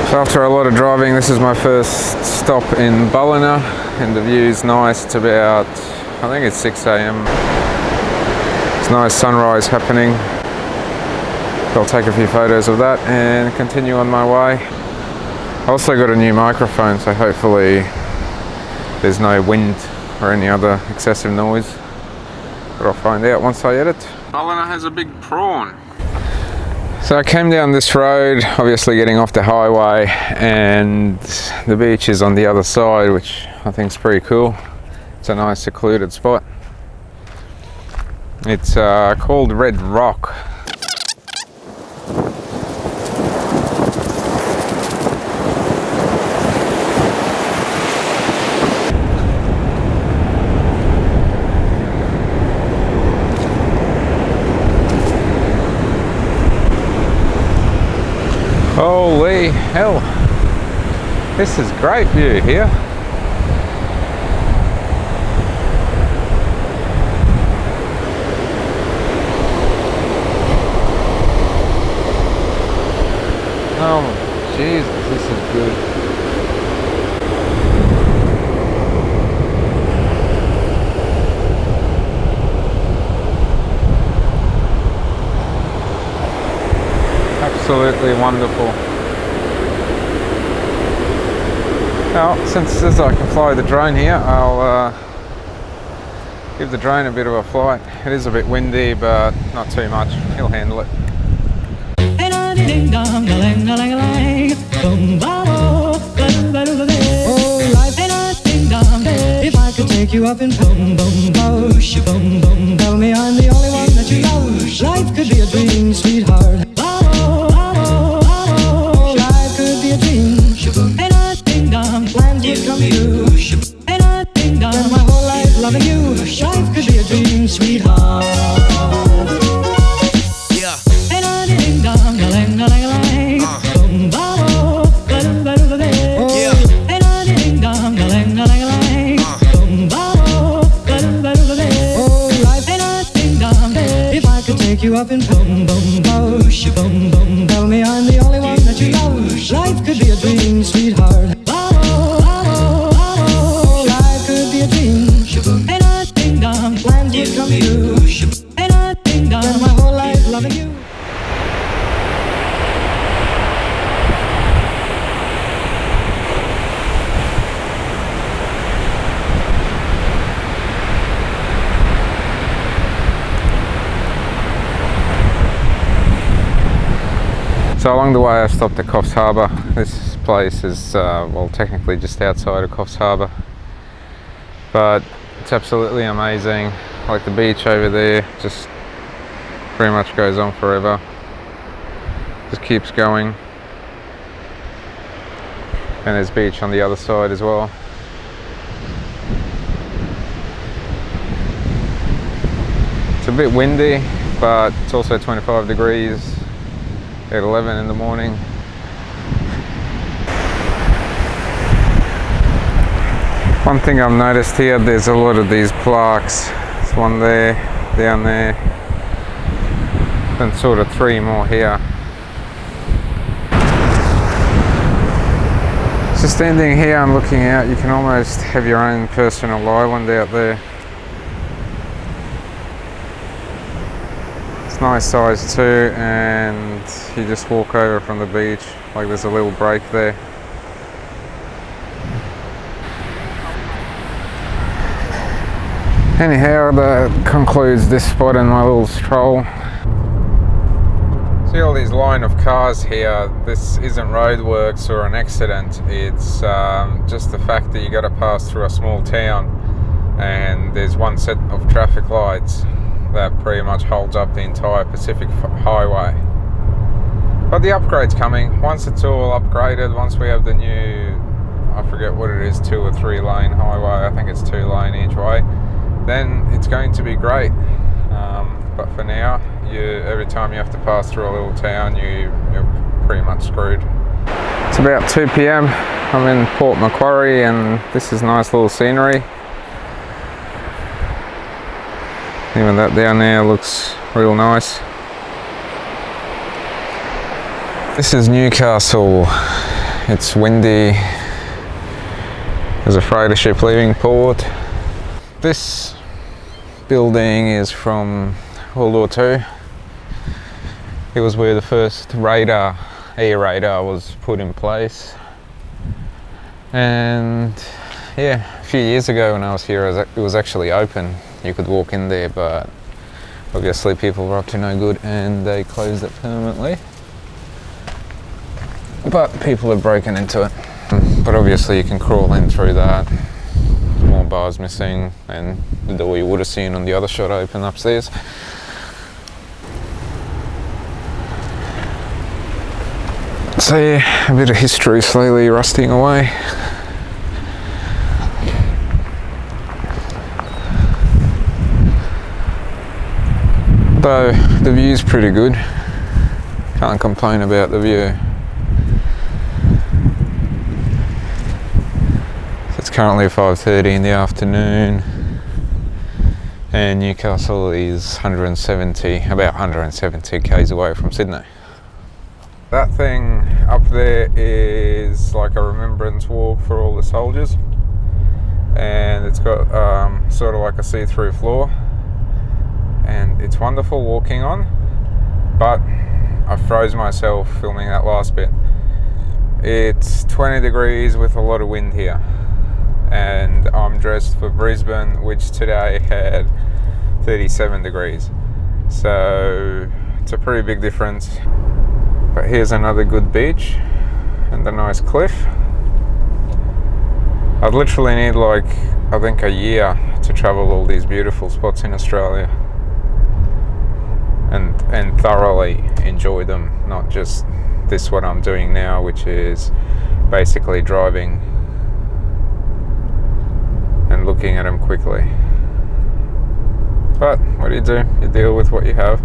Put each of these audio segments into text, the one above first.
After a lot of driving, this is my first stop in Ballina, and the view's nice. It's about, I think it's 6 AM. It's nice sunrise happening. I'll take a few photos of that and continue on my way. I also got a new microphone, so hopefully there's no wind or any other excessive noise. But I'll find out once I edit. Ballina has a big prawn. So I came down this road, obviously getting off the highway, and the beach is on the other side, which I think is pretty cool. It's a nice secluded spot. It's called Red Rock. Holy hell, this is great view here. Oh Jesus, this is good. Absolutely wonderful. Now, since I can fly the drone here, I'll give the drone a bit of a flight. It is a bit windy, but not too much. He'll handle it. If I could take you up in boom boom bosh, boom boom, tell me I'm the only one that you love. Life could be a dream, sweetheart. Life could be a dream. And I ding dong, plans would come true. And I ding dong, spend my whole life loving you. Life could be a dream, sweetheart. Yeah. And I ding dong, lang lang lang, boom boom, yeah. And I ding dong, lang lang lang, boom boom, oh life. And I ding dong, if I could take you up in boom boom bosh, boom boom, tell me I'm the only one that you love. Life could be a dream, sweetheart. Life could be a dream. And I ding dong, plans would come true. And I ding dong, spend my whole life loving you. So along the way I stopped at Coffs Harbour. This place is, well, technically just outside of Coffs Harbour, but it's absolutely amazing. Like the beach over there just pretty much goes on forever. Just keeps going. And there's beach on the other side as well. It's a bit windy, but it's also 25 degrees. At 11 in the morning. One thing I've noticed here, there's a lot of these plaques. There's one there, down there, and sort of 3 more here. So standing here and looking out, you can almost have your own personal island out there. It's nice size too, and you just walk over from the beach, like there's a little break there. Anyhow, that concludes this spot in my little stroll. See all these line of cars here. This isn't roadworks or an accident. It's just the fact that you got to pass through a small town, and there's one set of traffic lights that pretty much holds up the entire Pacific Highway. But the upgrade's coming. Once it's all upgraded, once we have the new, I forget what it is, 2 or 3 lane highway, I think it's 2 lane each way, then it's going to be great. But for now, every time you have to pass through a little town, you're pretty much screwed. It's about 2 p.m. I'm in Port Macquarie, and this is nice little scenery. Even that down there looks real nice. This is Newcastle. It's windy. There's a freighter ship leaving port. This building is from World War II. It was where the first radar, air radar, was put in place. And yeah, a few years ago when I was here, it was actually open. You could walk in there, but obviously people were up to no good and they closed it permanently. But people have broken into it. But obviously you can crawl in through that. More bars missing, and the door you would have seen on the other shot open upstairs. So yeah, a bit of history slowly rusting away. Though the view's pretty good. Can't complain about the view. It's currently 5:30 in the afternoon, and Newcastle is about 170 k's away from Sydney. That thing up there is like a remembrance walk for all the soldiers, and it's got sort of like a see-through floor, and it's wonderful walking on, but I froze myself filming that last bit. It's 20 degrees with a lot of wind here, and I'm dressed for Brisbane, which today had 37 degrees. So it's a pretty big difference. But here's another good beach and a nice cliff. I'd literally need like, I think, a year to travel all these beautiful spots in Australia and thoroughly enjoy them, not just this what I'm doing now, which is basically driving and looking at them quickly. But what do? You deal with what you have.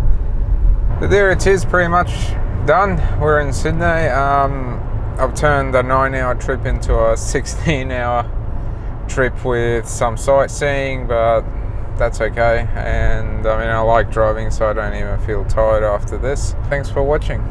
But there it is, pretty much done. We're in Sydney. I've turned a 9-hour trip into a 16-hour trip with some sightseeing, but that's okay. And I mean, I like driving, so I don't even feel tired after this. Thanks for watching.